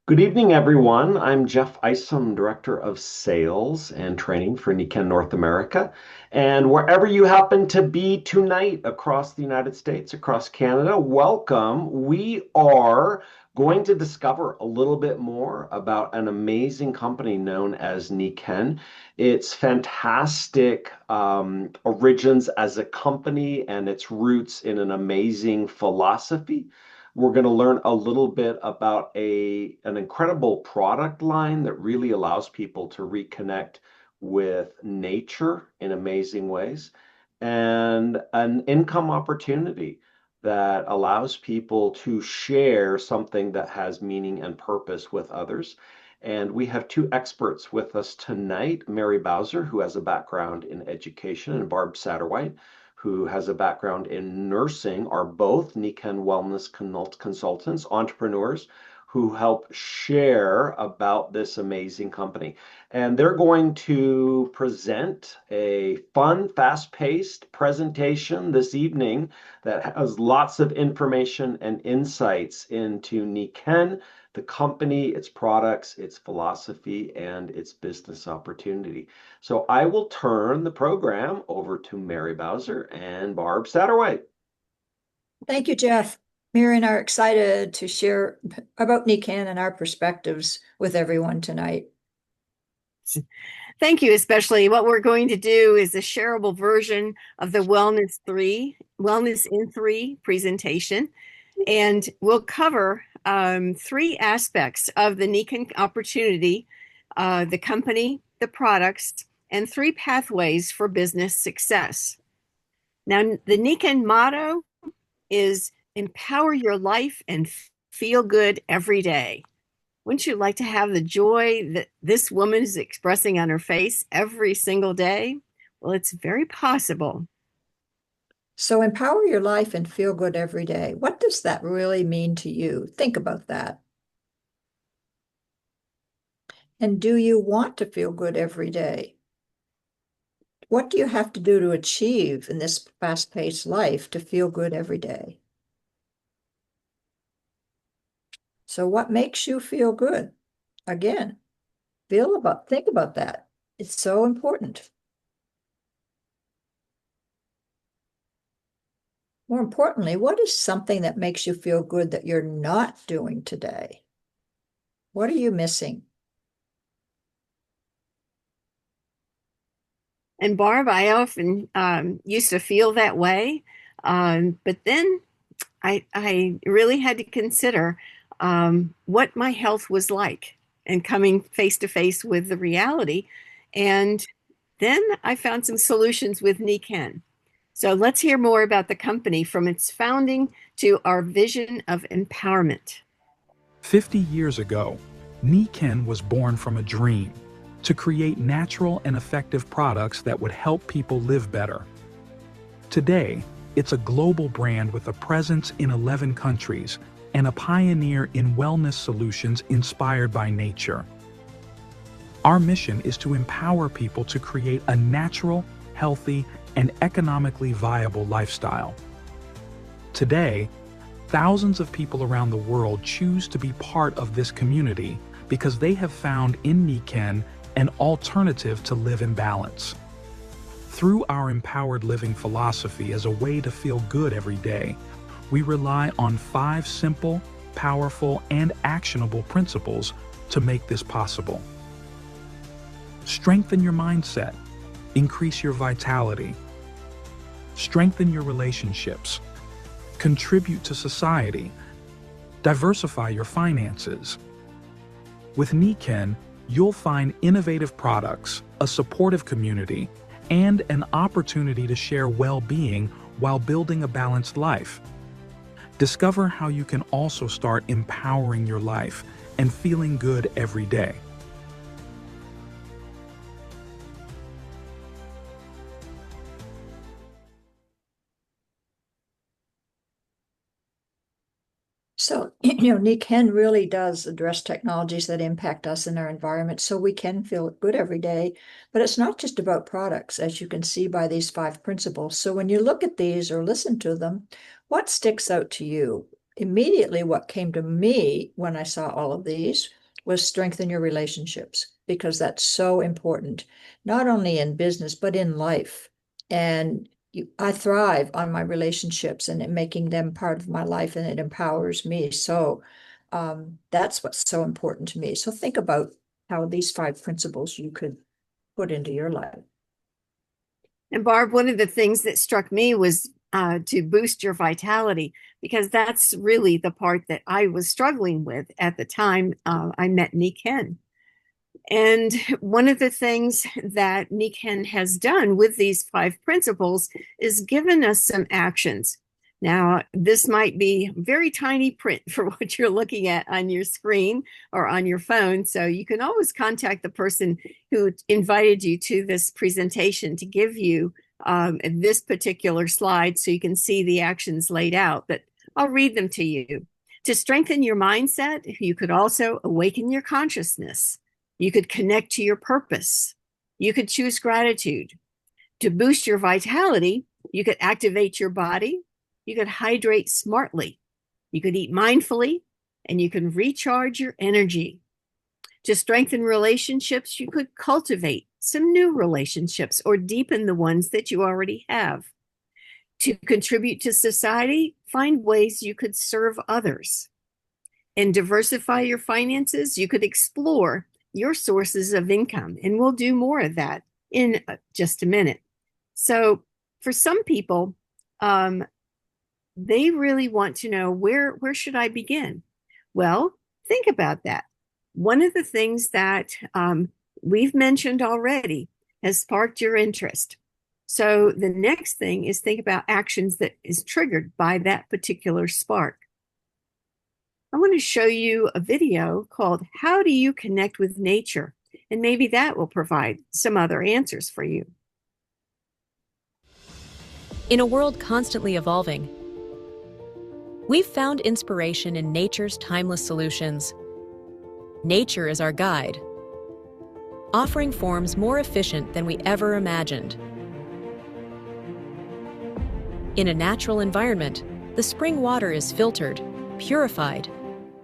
Good evening, everyone. I'm Jeff Isom, Director of Sales and Training for Nikken North America. And wherever you happen to be tonight across the United States, across Canada, welcome. We are going to discover a little bit more about an amazing company known as Nikken. Its fantastic origins as a company and its roots in an amazing philosophy. We're going to learn a little bit about an incredible product line that really allows people to reconnect with nature in amazing ways, and an income opportunity that allows people to share something that has meaning and purpose with others. And we have two experts with us tonight, Mary Bowser, who has a background in education, and Barb Satterwhite, who has a background in nursing, are both Nikken Wellness consultants, entrepreneurs who help share about this amazing company. And they're going to present a fun, fast-paced presentation this evening that has lots of information and insights into Nikken, the company, its products, its philosophy, and its business opportunity. So I will turn the program over to Mary Bowser and Barb Satterwhite. Thank you, Jeff. Mary and I are excited to share about Nikken and our perspectives with everyone tonight. Thank you, especially. What we're going to do is a shareable version of the Wellness in Three presentation. And we'll cover three aspects of the Nikken opportunity, the company, the products, and three pathways for business success. Now, the Nikken motto is empower your life and feel good every day. Wouldn't you like to have the joy that this woman is expressing on her face every single day? Well, it's very possible. So empower your life and feel good every day. What does that really mean to you? Think about that. And do you want to feel good every day? What do you have to do to achieve in this fast-paced life to feel good every day? So what makes you feel good? Again, think about that. It's so important. More importantly, what is something that makes you feel good that you're not doing today? What are you missing? And Barb, I often used to feel that way. But then I really had to consider what my health was like and coming face to face with the reality. And then I found some solutions with Nikken. So let's hear more about the company from its founding to our vision of empowerment. 50 years ago, Nikken was born from a dream to create natural and effective products that would help people live better. Today, it's a global brand with a presence in 11 countries and a pioneer in wellness solutions inspired by nature. Our mission is to empower people to create a natural, healthy, and economically viable lifestyle. Today, thousands of people around the world choose to be part of this community because they have found in Nikken an alternative to live in balance. Through our empowered living philosophy as a way to feel good every day, we rely on 5 simple, powerful, and actionable principles to make this possible. Strengthen your mindset, increase your vitality, strengthen your relationships, contribute to society, diversify your finances. With Nikken, you'll find innovative products, a supportive community, and an opportunity to share well-being while building a balanced life. Discover how you can also start empowering your life and feeling good every day. So, Nikken really does address technologies that impact us and our environment so we can feel good every day. But it's not just about products, as you can see by these 5 principles. So when you look at these or listen to them, what sticks out to you? immediately what came to me when I saw all of these was strengthen your relationships, because that's so important, not only in business, but in life. And I thrive on my relationships and making them part of my life, and it empowers me. So that's what's so important to me. So think about how these 5 principles you could put into your life. And Barb, one of the things that struck me was to boost your vitality, because that's really the part that I was struggling with at the time I met Nikken. And one of the things that Nikken has done with these 5 principles is given us some actions. Now, this might be very tiny print for what you're looking at on your screen or on your phone. So you can always contact the person who invited you to this presentation to give you this particular slide so you can see the actions laid out. But I'll read them to you. To strengthen your mindset, you could also awaken your consciousness. You could connect to your purpose. You could choose gratitude. To boost your vitality, you could activate your body. You could hydrate smartly. You could eat mindfully, and you can recharge your energy. To strengthen relationships, you could cultivate some new relationships or deepen the ones that you already have. To contribute to society, find ways you could serve others. And diversify your finances, you could explore your sources of income. And we'll do more of that in just a minute. So for some people, they really want to know, where should I begin? Well, think about that. One of the things that we've mentioned already has sparked your interest. So the next thing is think about actions that is triggered by that particular spark. I want to show you a video called How Do You Connect with Nature? And maybe that will provide some other answers for you. In a world constantly evolving, we've found inspiration in nature's timeless solutions. Nature is our guide, offering forms more efficient than we ever imagined. In a natural environment, the spring water is filtered, purified,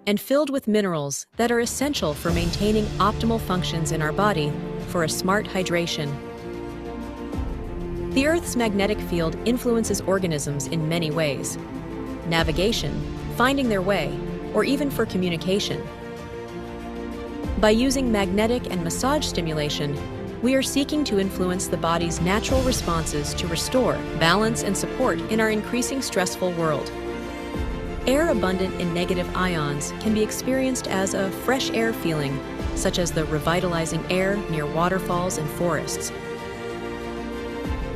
and filled with minerals that are essential for maintaining optimal functions in our body for a smart hydration. The Earth's magnetic field influences organisms in many ways: navigation, finding their way, or even for communication. By using magnetic and massage stimulation, we are seeking to influence the body's natural responses to restore balance and support in our increasing stressful world. Air abundant in negative ions can be experienced as a fresh air feeling, such as the revitalizing air near waterfalls and forests.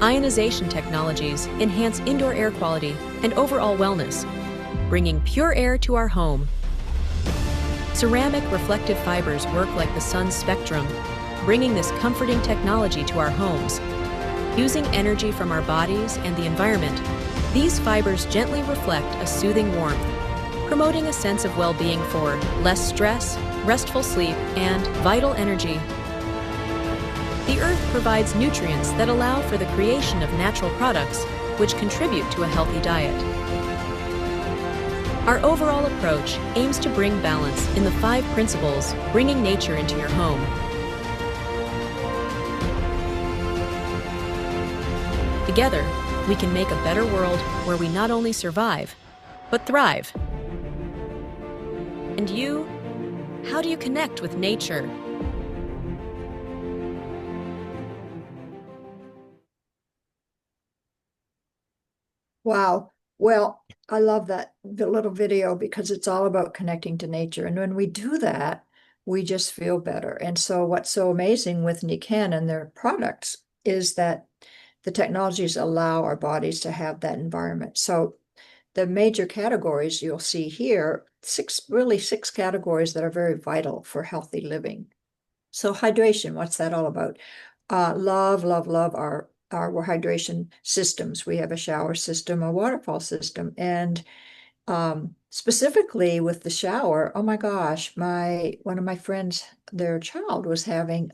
Ionization technologies enhance indoor air quality and overall wellness, bringing pure air to our home. Ceramic reflective fibers work like the sun's spectrum, bringing this comforting technology to our homes. Using energy from our bodies and the environment, these fibers gently reflect a soothing warmth, promoting a sense of well-being for less stress, restful sleep, and vital energy. The Earth provides nutrients that allow for the creation of natural products, which contribute to a healthy diet. Our overall approach aims to bring balance in the 5 principles, bringing nature into your home. Together, we can make a better world where we not only survive, but thrive. And you, how do you connect with nature? Wow. Well, I love the little video, because it's all about connecting to nature. And when we do that, we just feel better. And so what's so amazing with Nikken and their products is that the technologies allow our bodies to have that environment. So the major categories you'll see here, six categories that are very vital for healthy living. So hydration, what's that all about? Love our hydration systems. We have a shower system, a waterfall system, and specifically with the shower, oh my gosh, one of my friends, their child was having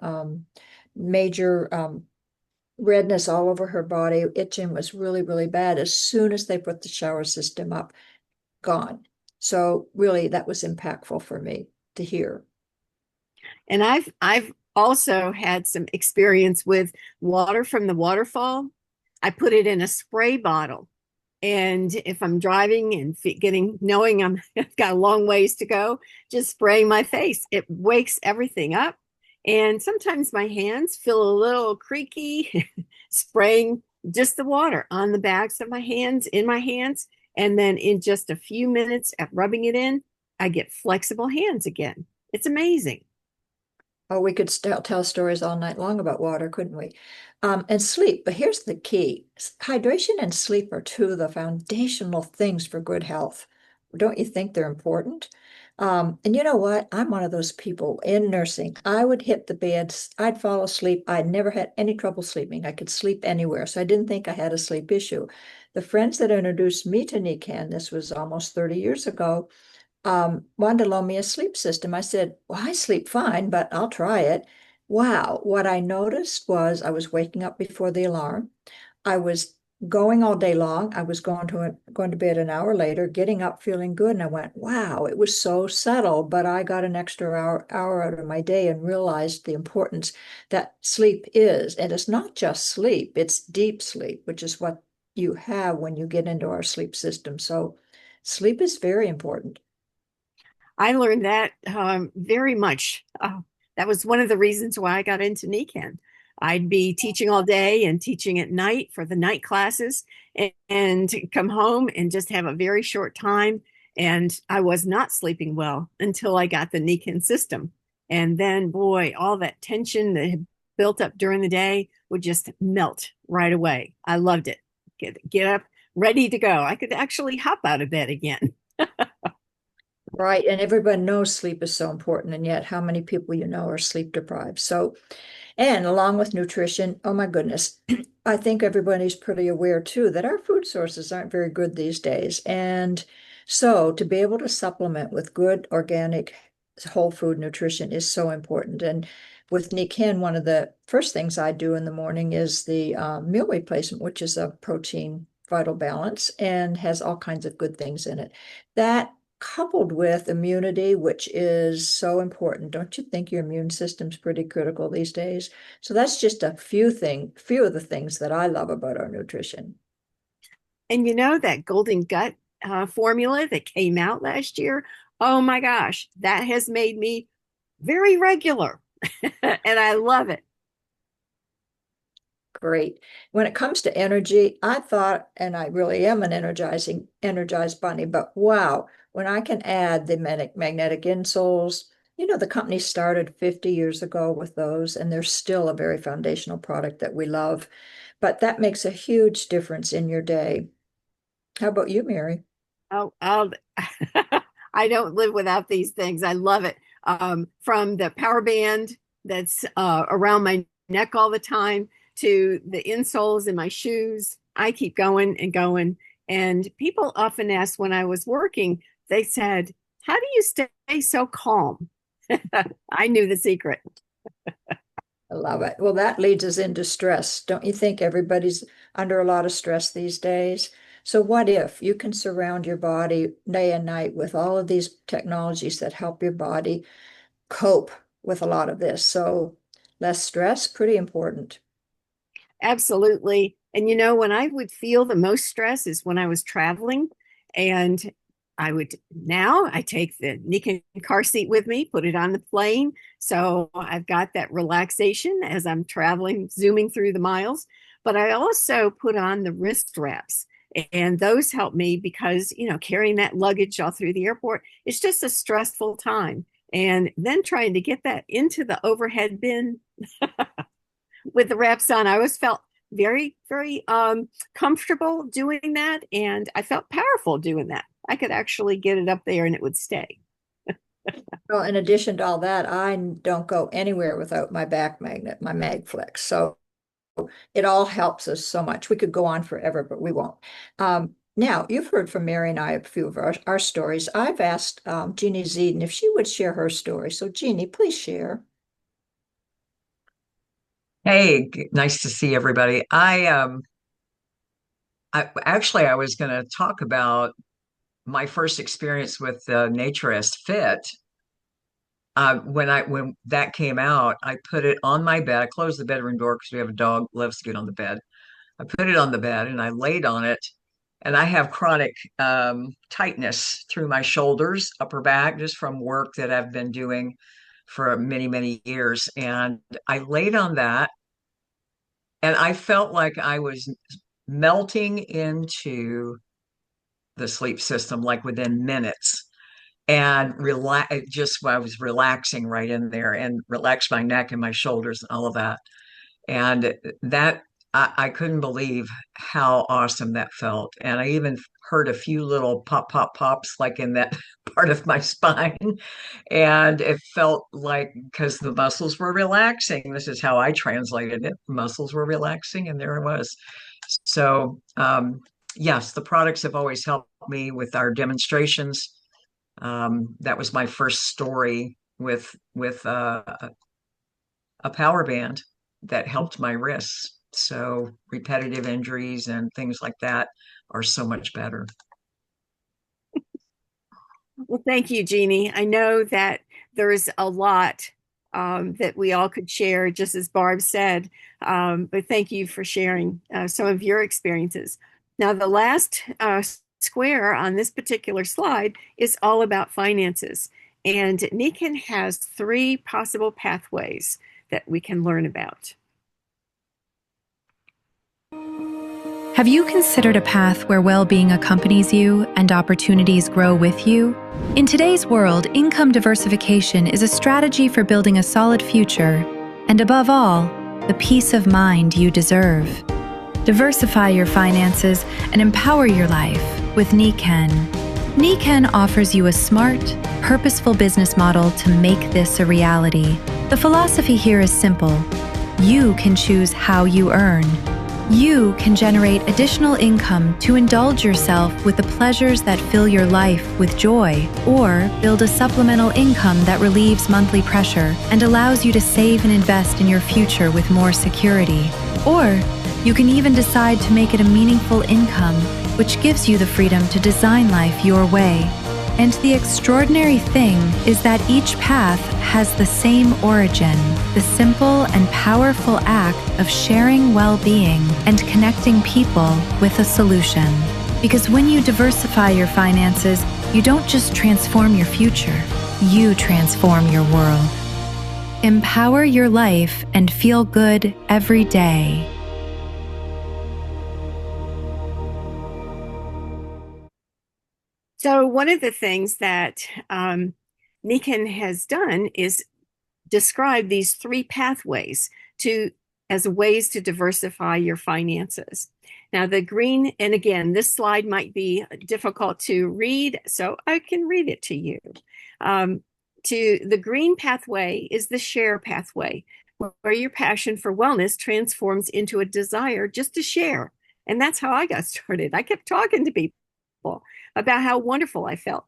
major redness all over her body. Itching was really, really bad. As soon as they put the shower system up, gone. So really, that was impactful for me to hear. And I've also had some experience with water from the waterfall. I put it in a spray bottle. And if I'm driving and knowing I've got a long ways to go, just spraying my face, it wakes everything up. And sometimes my hands feel a little creaky, spraying just the water on the backs of my hands, in my hands. And then in just a few minutes of rubbing it in, I get flexible hands again. It's amazing. Oh, we could still tell stories all night long about water, couldn't we? And sleep. But here's the key. Hydration and sleep are two of the foundational things for good health. Don't you think they're important? And you know what? I'm one of those people in nursing. I would hit the bed, I'd fall asleep. I never had any trouble sleeping. I could sleep anywhere. So I didn't think I had a sleep issue. The friends that introduced me to Nikken, this was almost 30 years ago, wanted to loan me a sleep system. I said, well, I sleep fine, but I'll try it. Wow. What I noticed was I was waking up before the alarm. I was going all day long. I was going to bed an hour later, getting up feeling good. And I went, wow, it was so subtle, but I got an extra hour out of my day and realized the importance that sleep is. And it's not just sleep, it's deep sleep, which is what you have when you get into our sleep system. So sleep is very important. I learned that very much. That was one of the reasons why I got into Nikken. I'd be teaching all day and teaching at night for the night classes and come home and just have a very short time. And I was not sleeping well until I got the Nikken system. And then, boy, all that tension that had built up during the day would just melt right away. I loved it. Get up, ready to go. I could actually hop out of bed again. Right. And everybody knows sleep is so important. And yet, how many people you know are sleep deprived? So, and along with nutrition, oh my goodness, I think everybody's pretty aware too that our food sources aren't very good these days. And so to be able to supplement with good organic whole food nutrition is so important. And with Nikken, one of the first things I do in the morning is the meal replacement, which is a protein vital balance and has all kinds of good things in it. That coupled with immunity, which is so important. Don't you think your immune system's pretty critical these days? So that's just a few of the things that I love about our nutrition. And you know that golden gut formula that came out last year? Oh my gosh, that has made me very regular. And I love it. Great. When it comes to energy, I thought, and I really am an energized bunny, but wow, when I can add the magnetic insoles, the company started 50 years ago with those, and they're still a very foundational product that we love. But that makes a huge difference in your day. How about you, Mary? Oh, I don't live without these things. I love it. From the power band that's around my neck all the time to the insoles in my shoes. I keep going and going. And people often ask when I was working, they said, how do you stay so calm? I knew the secret. I love it. Well, that leads us into stress. Don't you think everybody's under a lot of stress these days? So, what if you can surround your body day and night with all of these technologies that help your body cope with a lot of this? So, less stress, pretty important. Absolutely. And when I would feel the most stress is when I was traveling. And I take the Nikken car seat with me, put it on the plane. So I've got that relaxation as I'm traveling, zooming through the miles. But I also put on the wrist wraps. And those help me because, carrying that luggage all through the airport, it's just a stressful time. And then trying to get that into the overhead bin with the wraps on. I always felt very, very comfortable doing that. And I felt powerful doing that. I could actually get it up there and it would stay. Well, in addition to all that, I don't go anywhere without my back magnet, my MagFlex. So it all helps us so much. We could go on forever, but we won't. Now, you've heard from Mary and I a few of our stories. I've asked Jeannie Zeden if she would share her story. So, Jeannie, please share. Hey, nice to see everybody. I actually I was going to talk about my first experience with Naturist Fit, when that came out, I put it on my bed. I closed the bedroom door because we have a dog who loves to get on the bed. I put it on the bed and I laid on it. And I have chronic tightness through my shoulders, upper back, just from work that I've been doing for many, many years. And I laid on that and I felt like I was melting into the sleep system, like within minutes. And relax, just I was relaxing right in there and relaxed my neck and my shoulders and all of that. And that I couldn't believe how awesome that felt. And I even heard a few little pop, pop, pops like in that part of my spine. And it felt like because the muscles were relaxing, this is how I translated it. Muscles were relaxing, and there it was. So, yes, the products have always helped me with our demonstrations. That was my first story with a power band that helped my wrists. So repetitive injuries and things like that are so much better. Well, thank you, Jeannie. I know that there's a lot that we all could share, just as Barb said. But thank you for sharing some of your experiences. Now, the last square on this particular slide is all about finances. And Nikken has 3 possible pathways that we can learn about. Have you considered a path where well-being accompanies you and opportunities grow with you? In today's world, income diversification is a strategy for building a solid future, and above all, the peace of mind you deserve. Diversify your finances and empower your life with Nikken. Nikken offers you a smart, purposeful business model to make this a reality. The philosophy here is simple. You can choose how you earn. You can generate additional income to indulge yourself with the pleasures that fill your life with joy, or build a supplemental income that relieves monthly pressure and allows you to save and invest in your future with more security. Or you can even decide to make it a meaningful income, which gives you the freedom to design life your way. And the extraordinary thing is that each path has the same origin, the simple and powerful act of sharing well-being and connecting people with a solution. Because when you diversify your finances, you don't just transform your future, you transform your world. Empower your life and feel good every day. So one of the things that Nikken has done is describe these 3 pathways as ways to diversify your finances. Now the green, and again, this slide might be difficult to read, so I can read it to you. To the green pathway is the share pathway, where your passion for wellness transforms into a desire just to share. And that's how I got started. I kept talking to people about how wonderful I felt.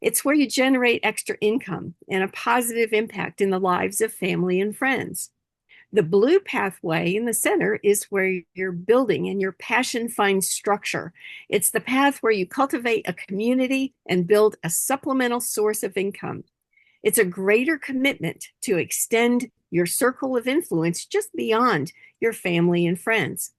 It's where you generate extra income and a positive impact in the lives of family and friends. The blue pathway in the center is where you're building and your passion finds structure. It's the path where you cultivate a community and build a supplemental source of income. It's a greater commitment to extend your circle of influence just beyond your family and friends.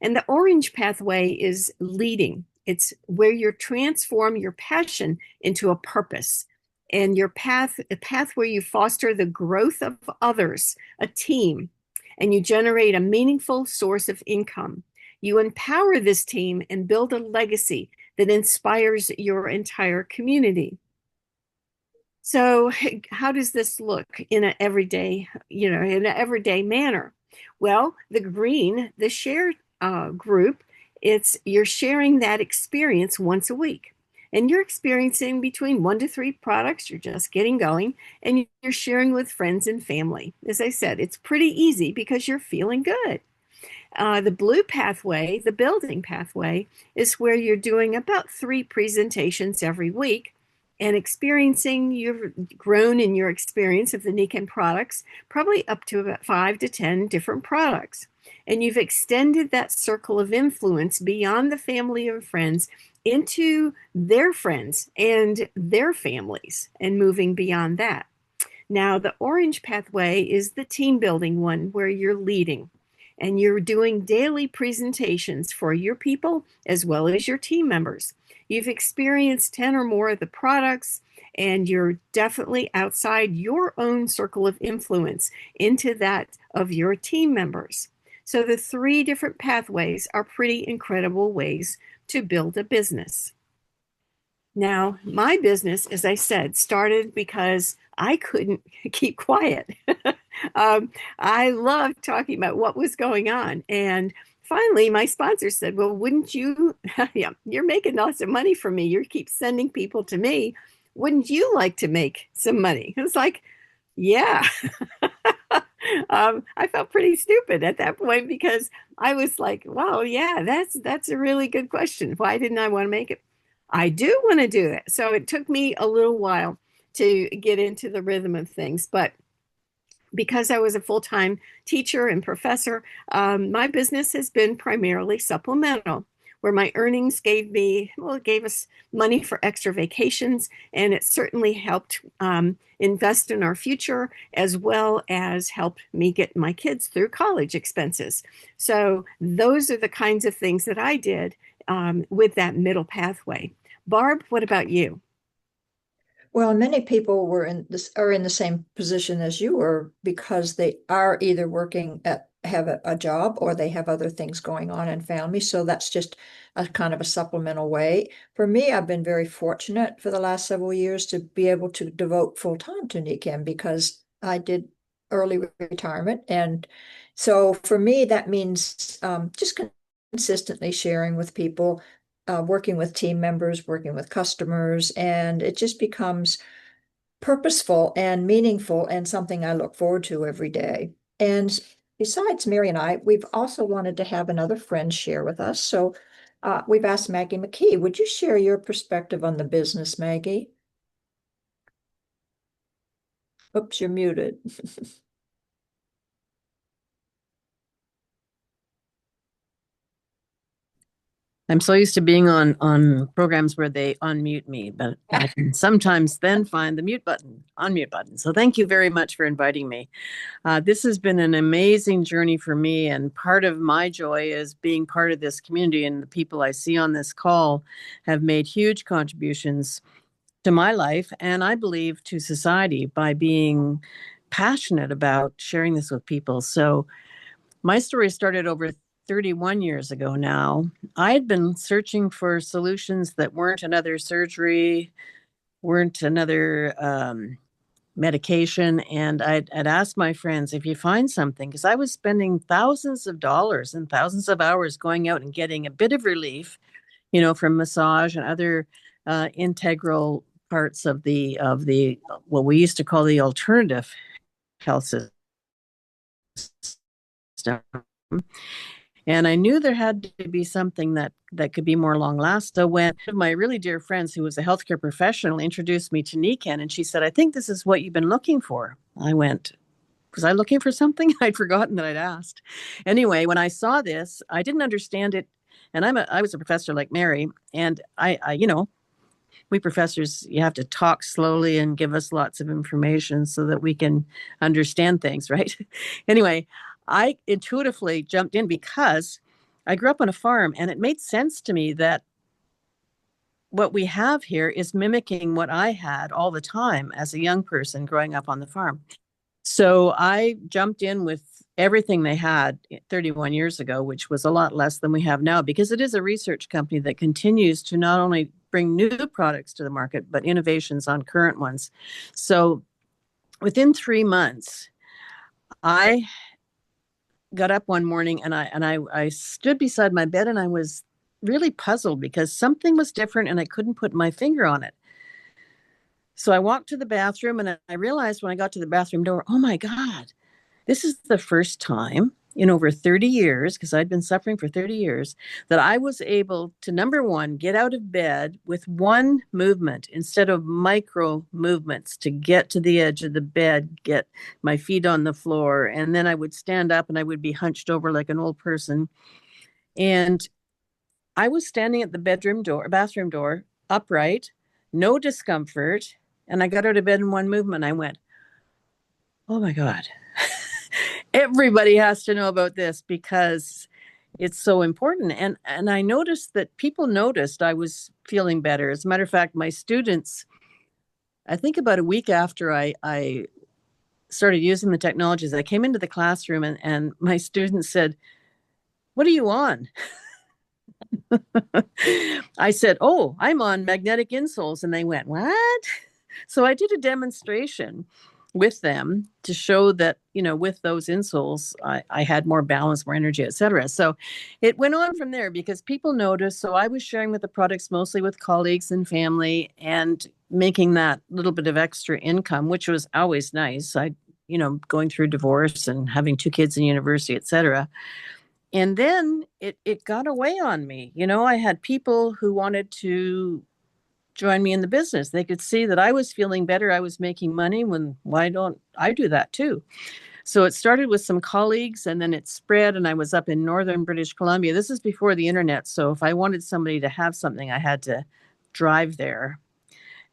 And the orange pathway is leading. It's where you transform your passion into a purpose, and a path where you foster the growth of others, a team, and you generate a meaningful source of income. You empower this team and build a legacy that inspires your entire community. So how does this look in an everyday, in an everyday manner? Well, the green, the share group, you're sharing that experience once a week, and you're experiencing between 1 to 3 products. You're just getting going, and you're sharing with friends and family. As I said, it's pretty easy because you're feeling good. The blue pathway, the building pathway, is where you're doing about 3 presentations every week and you've grown in your experience of the Nikken products, probably up to about 5 to 10 different products. And you've extended that circle of influence beyond the family and friends into their friends and their families and moving beyond that. Now, the orange pathway is the team building one where you're leading and you're doing daily presentations for your people as well as your team members. You've experienced 10 or more of the products, and you're definitely outside your own circle of influence into that of your team members. So the 3 different pathways are pretty incredible ways to build a business. Now, my business, as I said, started because I couldn't keep quiet. I loved talking about what was going on. And finally, my sponsor said, well, wouldn't you, yeah, you're making lots of money for me. You keep sending people to me. Wouldn't you like to make some money? It was like, yeah. I felt pretty stupid at that point because I was like, well, yeah, that's a really good question. Why didn't I want to make it? I do want to do it. So it took me a little while to get into the rhythm of things. But because I was a full-time teacher and professor, my business has been primarily supplemental, where my earnings gave us money for extra vacations, and it certainly helped invest in our future, as well as helped me get my kids through college expenses. So those are the kinds of things that I did with that middle pathway. Barb, what about you? Well, many people are in the same position as you were because they are either have a job or they have other things going on in family. So that's just a kind of a supplemental way. For me, I've been very fortunate for the last several years to be able to devote full time to Nikken because I did early retirement. And so for me, that means just consistently sharing with people, working with team members, working with customers, and it just becomes purposeful and meaningful and something I look forward to every day. And besides Mary and I, we've also wanted to have another friend share with us. So we've asked Maggie McKee, would you share your perspective on the business, Maggie? Oops, you're muted. I'm so used to being on programs where they unmute me, but I can sometimes then find the unmute button. So thank you very much for inviting me. This has been an amazing journey for me, and part of my joy is being part of this community, and the people I see on this call have made huge contributions to my life, and I believe to society by being passionate about sharing this with people. So my story started over 31 years ago now. I had been searching for solutions that weren't another surgery, weren't another medication. And I'd asked my friends, if you find something, because I was spending thousands of dollars and thousands of hours going out and getting a bit of relief, from massage and other integral parts of the what we used to call the alternative health system. And I knew there had to be something that could be more long lasting. So when one of my really dear friends, who was a healthcare professional, introduced me to Nikken, and she said, I think this is what you've been looking for. I went, was I looking for something? I'd forgotten that I'd asked. Anyway, when I saw this, I didn't understand it. And I was a professor like Mary. And I we professors, you have to talk slowly and give us lots of information so that we can understand things, right? Anyway, I intuitively jumped in because I grew up on a farm, and it made sense to me that what we have here is mimicking what I had all the time as a young person growing up on the farm. So I jumped in with everything they had 31 years ago, which was a lot less than we have now, because it is a research company that continues to not only bring new products to the market, but innovations on current ones. So within 3 months, I got up one morning and I stood beside my bed, and I was really puzzled because something was different and I couldn't put my finger on it. So I walked to the bathroom, and I realized when I got to the bathroom door, oh my God, this is the first time in over 30 years, because I'd been suffering for 30 years, that I was able to, number one, get out of bed with one movement instead of micro movements to get to the edge of the bed, get my feet on the floor, and then I would stand up and I would be hunched over like an old person. And I was standing at the bathroom door, upright, no discomfort. And I got out of bed in one movement. I went, oh my God, everybody has to know about this because it's so important. And I noticed that people noticed I was feeling better. As a matter of fact, my students, I think about a week after I started using the technologies, I came into the classroom and my students said, what are you on? I said, oh, I'm on magnetic insoles. And they went, what? So I did a demonstration with them to show that, with those insoles, I had more balance, more energy, etc. So it went on from there because people noticed. So I was sharing with the products mostly with colleagues and family and making that little bit of extra income, which was always nice. Going through divorce and having 2 kids in university, etc. And then it got away on me. I had people who wanted to join me in the business. They could see that I was feeling better. I was making money. Why don't I do that too? So it started with some colleagues and then it spread. And I was up in northern British Columbia. This is before the internet. So if I wanted somebody to have something, I had to drive there.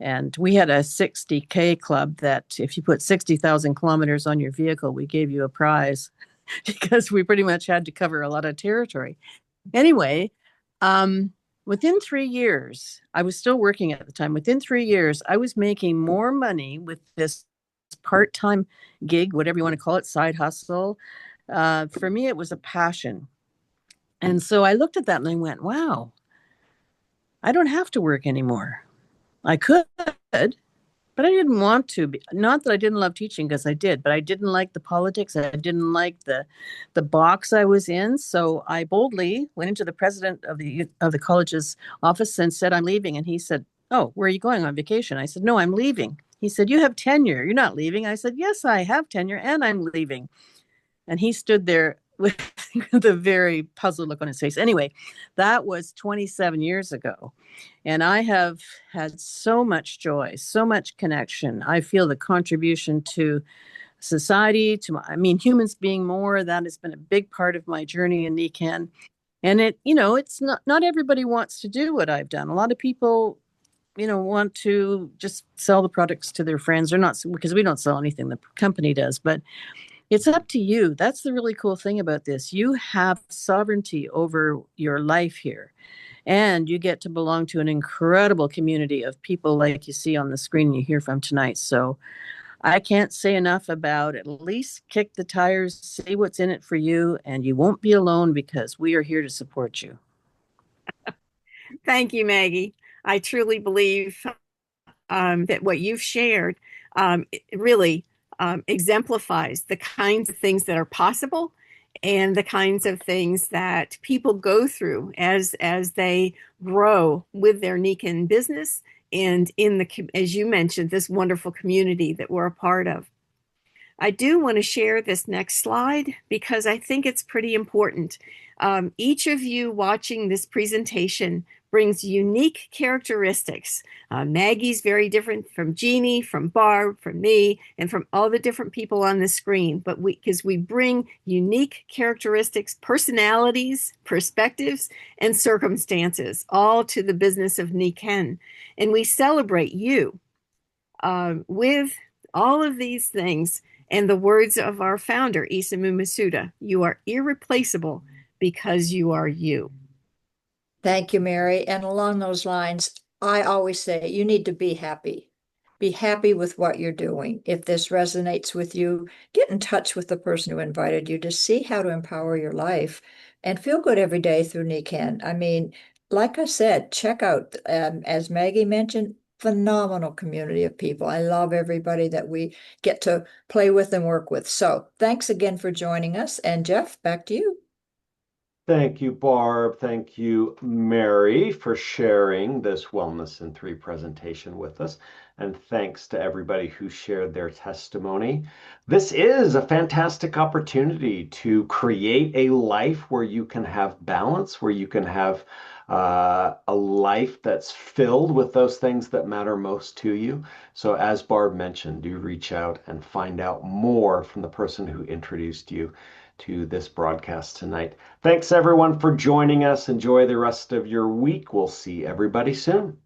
And we had a 60K club that if you put 60,000 kilometers on your vehicle, we gave you a prize because we pretty much had to cover a lot of territory. Anyway, within 3 years, I was still working at the time. Within 3 years, I was making more money with this part-time gig, whatever you want to call it, side hustle. For me, it was a passion. And so I looked at that and I went, wow, I don't have to work anymore. I could, but I didn't want to. Not that I didn't love teaching, because I did, but I didn't like the politics. I didn't like the box I was in. So I boldly went into the president of the college's office and said, I'm leaving. And he said, oh, where are you going, on vacation? I said, no, I'm leaving. He said, you have tenure. You're not leaving. I said, yes, I have tenure and I'm leaving. And he stood there with the very puzzled look on his face. Anyway, that was 27 years ago. And I have had so much joy, so much connection. I feel the contribution to society, humans being more, that has been a big part of my journey in Nikken. And it's not everybody wants to do what I've done. A lot of people, want to just sell the products to their friends, or not, because we don't sell anything, the company does, but it's up to you. That's the really cool thing about this. You have sovereignty over your life here. And you get to belong to an incredible community of people like you see on the screen you hear from tonight. So I can't say enough about at least kick the tires, see what's in it for you, and you won't be alone because we are here to support you. Thank you, Maggie. I truly believe that what you've shared really exemplifies the kinds of things that are possible and the kinds of things that people go through as they grow with their Nikken business and as you mentioned, this wonderful community that we're a part of. I do want to share this next slide because I think it's pretty important. Each of you watching this presentation brings unique characteristics. Maggie's very different from Jeannie, from Barb, from me, and from all the different people on the screen. But because we bring unique characteristics, personalities, perspectives, and circumstances, all to the business of Nikken. And we celebrate you with all of these things. And the words of our founder, Isamu Masuda, you are irreplaceable because you are you. Thank you, Mary. And along those lines, I always say you need to be happy. Be happy with what you're doing. If this resonates with you, get in touch with the person who invited you to see how to empower your life and feel good every day through Nikken. I mean, like I said, check out, as Maggie mentioned, phenomenal community of people. I love everybody that we get to play with and work with. So thanks again for joining us. And Jeff, back to you. Thank you, Barb. Thank you, Mary, for sharing this Wellness in Three presentation with us. And thanks to everybody who shared their testimony. This is a fantastic opportunity to create a life where you can have balance, where you can have a life that's filled with those things that matter most to you. So, as Barb mentioned, do reach out and find out more from the person who introduced you to this broadcast tonight. Thanks everyone for joining us. Enjoy the rest of your week. We'll see everybody soon.